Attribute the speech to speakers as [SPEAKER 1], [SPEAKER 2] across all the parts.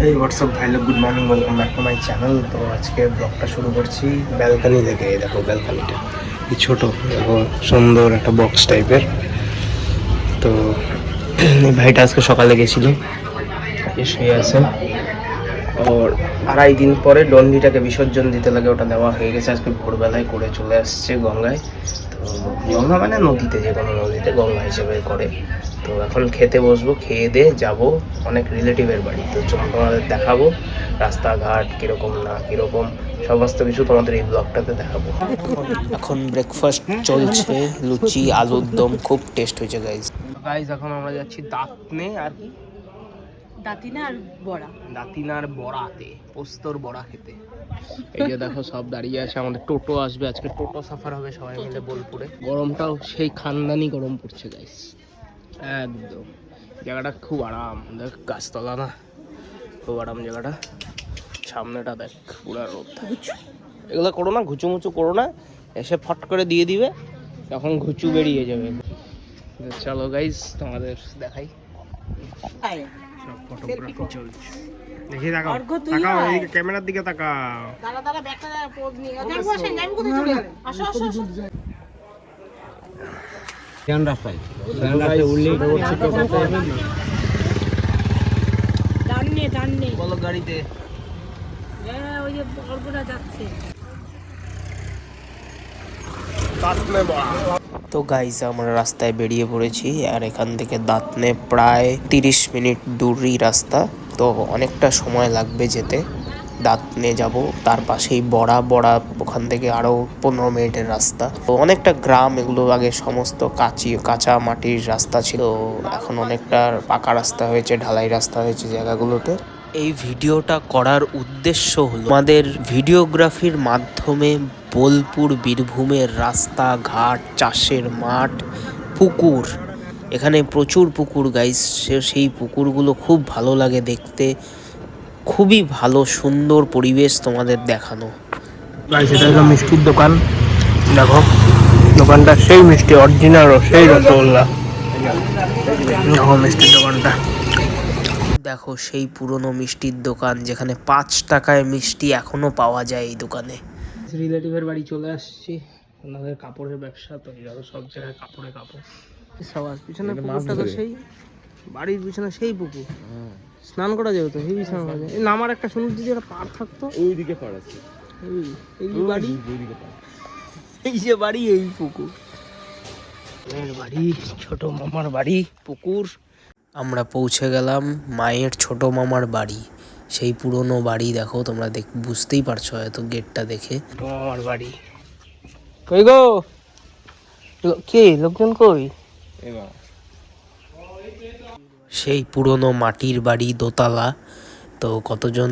[SPEAKER 1] এই হোয়াটসঅ্যাপ ভাই লোক, good morning, welcome back to my channel. তো আজকে ব্লগটা শুরু করছি ব্যালকানি থেকে। দেখো ব্যালকানিটা কি ছোট, দেখো সুন্দর একটা বক্স টাইপের। তো এই ভাইটা আজকে সকালে গেছিল, শুয়ে আছে। ওর 2.5 দিন পরে ডন্ডিটাকে বিসর্জন দিতে লাগে, ওটা দেওয়া হয়ে গেছে। আজকে ভোরবেলায় করে চলে আসছে গঙ্গায়। তো গঙ্গা মানে নদীতে, যে কোনো নদীতে গঙ্গা হিসেবে করে। তো এখন খেতে বসবো, খেয়ে দিয়ে যাবো অনেক রিলেটিভের বাড়ি। তো তোমাদের দেখাবো রাস্তাঘাট কীরকম না কীরকম, সমস্ত কিছু তোমাদের এই ব্লগটাতে দেখাবো। এখন ব্রেকফাস্ট চলছে, লুচি আলুর দম, খুব টেস্ট হয়েছে গাইজ। গাইজ এখন আমরা যাচ্ছি দাঁতনে, আর কি দাতিনার বড়াতে, পোস্তর বড়া খেতে। এই যে দেখো সব দাঁড়িয়ে আছে, আমাদের টোটো আসবে আজকে, টোটো সাফার হবে সবাই মিলে বোলপুরে। গরমটাও সেই খানদানি গরম পড়ছে গাইস, একদম। জায়গাটা খুব আরাম, দেখ গাছতলা না, খুব আরাম জায়গাটা। সামনেটা দেখ পুরা রোদ। এগুলো করো না, ঘুচুমুচু করো না, এসে ফট করে দিয়ে দিবে, তখন ঘুচু বেরিয়ে যাবে। চলো গাইস তোমাদের দেখাই, সব ফটোগ্রাফি চলছে। দেখি তাকাও, তাকাও এইদিকে, ক্যামেরার দিকে তাকাও। দাঁড়া দাঁড়া, ব্যাকটা পোজ নিয়ে যাবো। আসেন, আমি কোথায় চলে গেলেন? আসো আসো আসো। ধ্যান রাখাই, ধ্যান রাখতে উল্লেই করছে টোটোতে। জাননে বলো গাড়িতে। হ্যাঁ, ওই যে বড়গুলা যাচ্ছে। তো গাইস আমরা রাস্তায় বেরিয়ে পড়েছি, আর এখান থেকে দাঁতনে প্রায় 30 মিনিট দূরই রাস্তা। তো অনেকটা সময় লাগবে যেতে। দাঁতনে যাব, তার পাশেই বড়া, ওখান থেকে আরো 15 মিনিটের রাস্তা। তো অনেকটা গ্রাম এগুলো, আগে সমস্ত কাঁচা মাটির রাস্তা ছিল, এখন অনেকটা পাকা রাস্তা হয়েছে, ঢালাই রাস্তা হয়েছে জায়গাগুলোতে। এই ভিডিওটা করার উদ্দেশ্য হলো আমাদের ভিডিওগ্রাফির মাধ্যমে বোলপুর বীরভূমের রাস্তাঘাট, চাষের মাঠ, পুকুর, এখানে প্রচুর পুকুর গাইস, সেই পুকুরগুলো খুব ভালো লাগে দেখতে, খুবই ভালো সুন্দর পরিবেশ তোমাদের দেখানো। গাইস এটা হলো মিষ্টির দোকান, দেখো দোকানটা সেই মিষ্টি, অরিজিনাল সেই রসগোল্লা। দেখো মিষ্টির দোকানটা, দেখো সেই পুরনো মিষ্টির দোকান, যেখানে 5 টাকায় মিষ্টি এখনো পাওয়া যায় এই দোকানে। রিলেটিভের বাড়ি চলে আসছি, ওনাদের কাপড়ের ব্যবসা, তো দেখো সব জায়গায় কাপড়। সবার পিছনে পুকুরটা তো সেই বাড়ির পিছনে সেই পুকুর, স্নান করা যাবে তো, হেভি স্নান করা যায়। নামার একটা সুন্দর যদি একটা পাড় থাকতো, ওইদিকে পাড় আছে, এই বাড়ি, ওইদিকে পাড়, এই যে বাড়ি, এই পুকুর বাড়ি, ছোট মামার বাড়ি, পুকুর। আমরা পৌঁছে গেলাম মায়ের ছোট মামার বাড়ি, সেই পুরনো বাড়ি। দেখো তোমরা বুঝতেই পারছো হয়তো গেটটা দেখে। মামার বাড়ি কই গো, কে লোকজন কই? সেই পুরনো মাটির বাড়ি, দোতলা। তো কতজন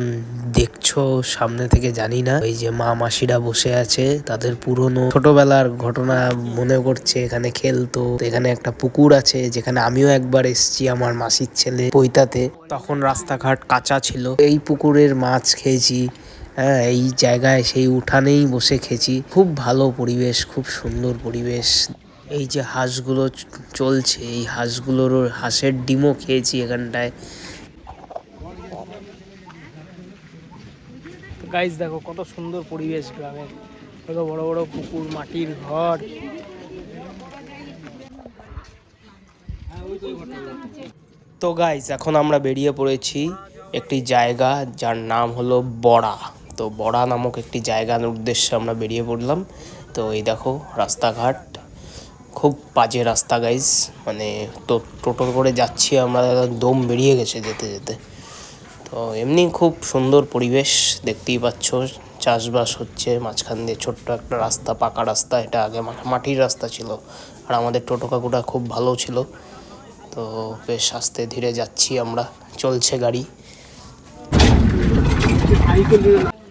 [SPEAKER 1] দেখছো সামনে থেকে জানি না। এই যে মা মাসিরা বসে আছে, তাদের পুরনো ছোটবেলার ঘটনা মনে করছে, এখানে খেলতো। এখানে একটা পুকুর আছে, যেখানে আমিও একবার এসেছি আমার মাসির ছেলে পৈতাতে, তখন রাস্তাঘাট কাঁচা ছিল। এই পুকুরের মাছ খেয়েছি, হ্যাঁ, এই জায়গায় সেই উঠানেই বসে খেয়েছি। খুব ভালো পরিবেশ, খুব সুন্দর পরিবেশ। এই যে হাঁসগুলো চলছে, এই হাঁসের ডিমও খেয়েছি এখানটায়। গাইস দেখো কত সুন্দর পরিবেশ গ্রামের, কত বড় বড় পুকুর, মাটির ঘর। তো গাইস এখন আমরা বেরিয়ে পড়েছি একটি জায়গা যার নাম হলো বড়া। তো বড়া নামক একটি জায়গার উদ্দেশ্যে আমরা বেরিয়ে পড়লাম। তো এই দেখো রাস্তাঘাট, খুব বাজে রাস্তা গাইস, মানে তো টোটো করে যাচ্ছি আমরা, দম বেরিয়ে গেছে যেতে যেতে। তো এমনি খুব সুন্দর পরিবেশ, দেখতেই পাচ্ছ, চাষবাস হচ্ছে মাঝখান দিয়ে ছোট্ট একটা রাস্তা, পাকা রাস্তা। এটা আগে মাটির রাস্তা ছিল, আর আমাদের টোটো কাকুটা খুব ভালো ছিল। তো বেশ আস্তে ধীরে যাচ্ছি আমরা, চলছে গাড়ি।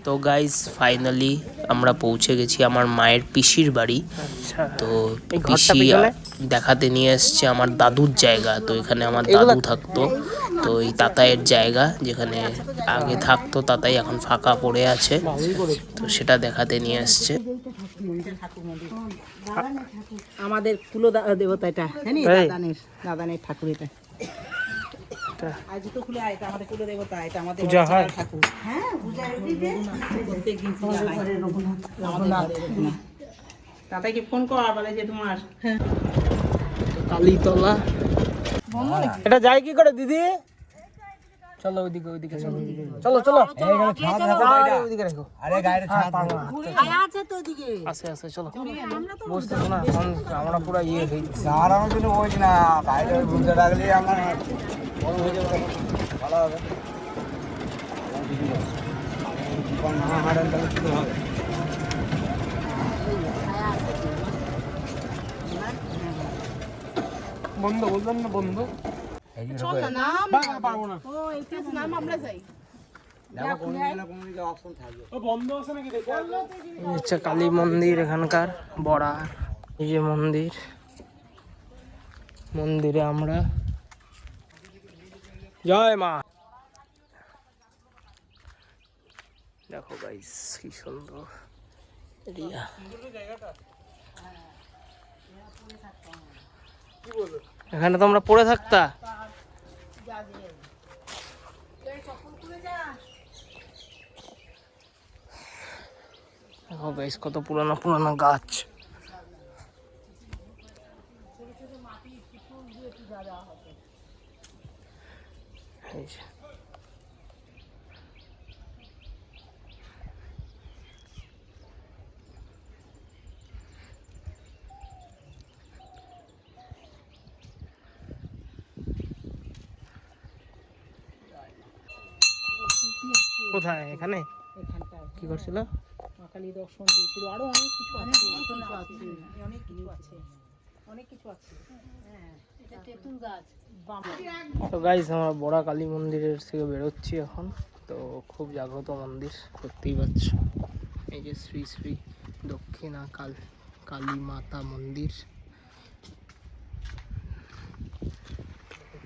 [SPEAKER 1] তো গাইস ফাইনালি আমরা পৌঁছে গেছি আমার মায়ের পিসির বাড়ি। তো পিসি দেখাতে নিয়ে এসছে আমার দাদুর জায়গা। তো এখানে আমার দাদু থাকতো, তো এই তাতায়ের জায়গা যেখানে আগে থাকতো তাতাই, এখন ফাঁকা পড়ে আছে, তো সেটা দেখাতে নিয়ে এসছে।
[SPEAKER 2] আমাদের কুল দেবতা এটা, দাদানের ঠাকুর এটা। আজ তো খুলে আয়, এটা আমাদের কুলে দেবতা, এটা আমাদের
[SPEAKER 1] পূজা হয়?
[SPEAKER 2] ঠাকুর। হ্যাঁ, পূজা রবিতে প্রত্যেকদিন পূজা হয়। রঘুনাথ। দাদাকে ফোন কর বলে যে তোমার
[SPEAKER 1] কালীতলা। এটা যায় কি করে দিদি? চলো ওইদিকে ওইদিকে চলো চলো চলো ওইদিকে রাখো। আরে গাড়ির ছাদ
[SPEAKER 2] আছে তো ওদিকে।
[SPEAKER 1] আছে আছে চলো। বুঝতেছো না আমরা পুরো ইয়ে হয়ে গেছি।
[SPEAKER 3] আর আমার জন্য বলছি না, বাইরে ঘুরতে রাখলে আমার বড় হয়ে যাবে, ভালো হবে। না হারান তাহলে কি হবে?
[SPEAKER 1] বন্ধ বললাম না বন্ধ।
[SPEAKER 2] পারবো না। ও এটা নাম আমরা যাই।
[SPEAKER 1] হচ্ছে কালী মন্দির এখানকার বড়া। এই যে মন্দির, মন্দিরে আমরা জয় মা। দেখো গাইস কি সুন্দর এরিয়া। এখানে তো আমরা পড়ে থাকতা। দেখো গাইস কত পুরানো পুরানো গাছ। এই যে কোথায়? এখানে
[SPEAKER 2] এখানটায়
[SPEAKER 1] কি করছিল?
[SPEAKER 2] মা কালী দর্শন দিয়েছিল, আরো অনেক কিছু আছে, অনেক কিছু আছে, অনেক কিছু আছে। হ্যাঁ, এটা তেঁতুল গাছ।
[SPEAKER 1] তো গাইস আমরা বড়া কালী মন্দিরের থেকে বেরোচ্ছি এখন। তো খুব জাগ্রত মন্দির, দেখতেই পাচ্ছ। এই যে শ্রী শ্রী দক্ষিণা কালী মাতা মন্দির।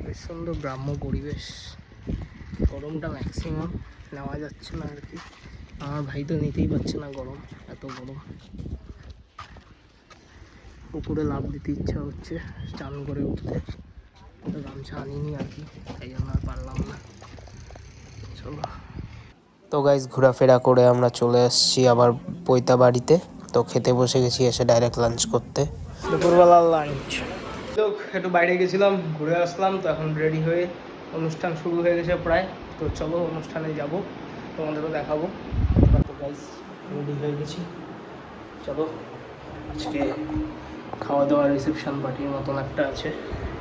[SPEAKER 1] বেশ সুন্দর গ্রাম্য পরিবেশ। গরমটা ম্যাক্সিমাম নেওয়া যাচ্ছে না আর কি। আমার ভাই তো নিতেই পারছে না গরম, এত গরম। পুকুরে লাফ দিতে ইচ্ছা হচ্ছে চান করে উঠতে, তো গামছা আনিনি আর কি, তাই জন্য আর পারলাম না। চলো। তো গাইস ঘোরাফেরা করে আমরা চলে আসছি আবার পৈতা বাড়িতে। তো খেতে বসে গেছি, এসে ডাইরেক্ট লাঞ্চ করতে। দুপুরবেলার লাঞ্চ। লোক একটু বাইরে গেছিলাম, ঘুরে আসলাম। তো এখন রেডি হয়ে অনুষ্ঠান শুরু হয়ে গেছে প্রায়। তো চলো অনুষ্ঠানে যাব, তোমাদেরও দেখাবো। তো গাইস রেডি হয়ে গেছি, চলো। আজকে খাওয়া দাওয়া রিসেপশন পার্টির মতন একটা আছে,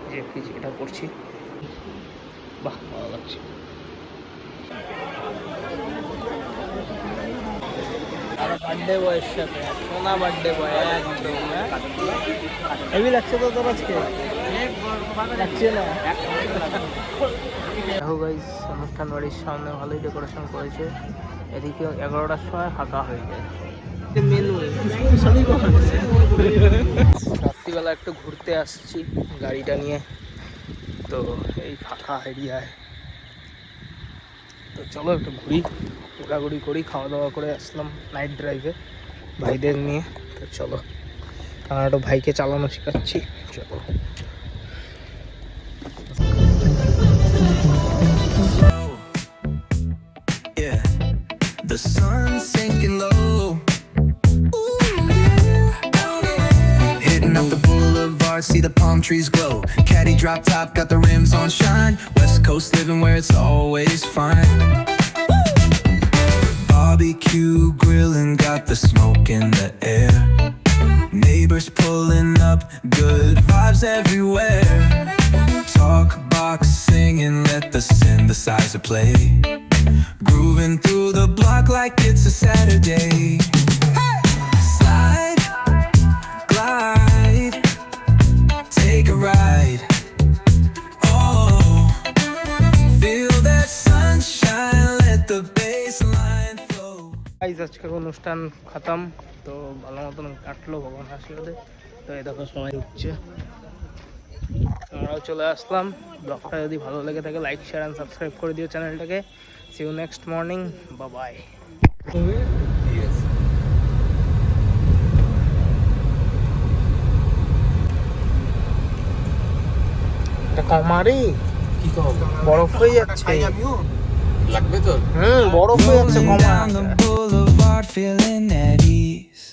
[SPEAKER 1] যে এটা করছি। বাহ ভালো লাগছে। বার্থডে বয়ের সাথে সোনা বার্থডে বয় একদম হেভি লাগছে তো তোর আজকে, লাগছে না? দেখো গাইস অনুষ্ঠান বাড়ির সামনে ভালোই ডেকোরেশন করেছে। এদিকে 11টার সময় ফাঁকা হয়ে যায়। মেনু রাত্রিবেলা একটু ঘুরতে আসছি গাড়িটা নিয়ে, তো এই ফাঁকা এরিয়ায়। তো চলো একটু ঘোরাঘুরি করি। খাওয়া দাওয়া করে আসলাম নাইট ড্রাইভে ভাইদের নিয়ে। তো চলো, আমার একটু ভাইকে চালানো শেখাচ্ছি, চলো। The sun's sinking low. Hitting up the boulevard, see the palm trees glow. Caddy drop top, got the rims on shine. West Coast living where it's always fine. Barbecue grilling, got the smoke in the air. Neighbors pulling up, good vibes everywhere. Talk box singing, let the synthesizer play. Grooving through the block like it's a Saturday. Slide, glide, take a ride. Oh, feel that sunshine, let the bass line flow. Guys আজকের অনুষ্ঠান খতম। তো ভালো মতন কাটলো ভগবান আশীর্বাদে। তো এই দেখো সময় উঠছে, আমরাও চলে আসলাম। ব্লগটা যদি ভালো লেগে থাকে লাইক শেয়ার অ্যান্ড সাবস্ক্রাইব করে দিও চ্যানেলটাকে। See you next morning. Bye-bye. Yes. এটা কমারি বরফ হয়ে যাচ্ছে।
[SPEAKER 3] লাগবে তো?
[SPEAKER 1] বরফ হয়ে যাচ্ছে
[SPEAKER 4] Rolling
[SPEAKER 1] comma.
[SPEAKER 4] down the boulevard, feeling at ease.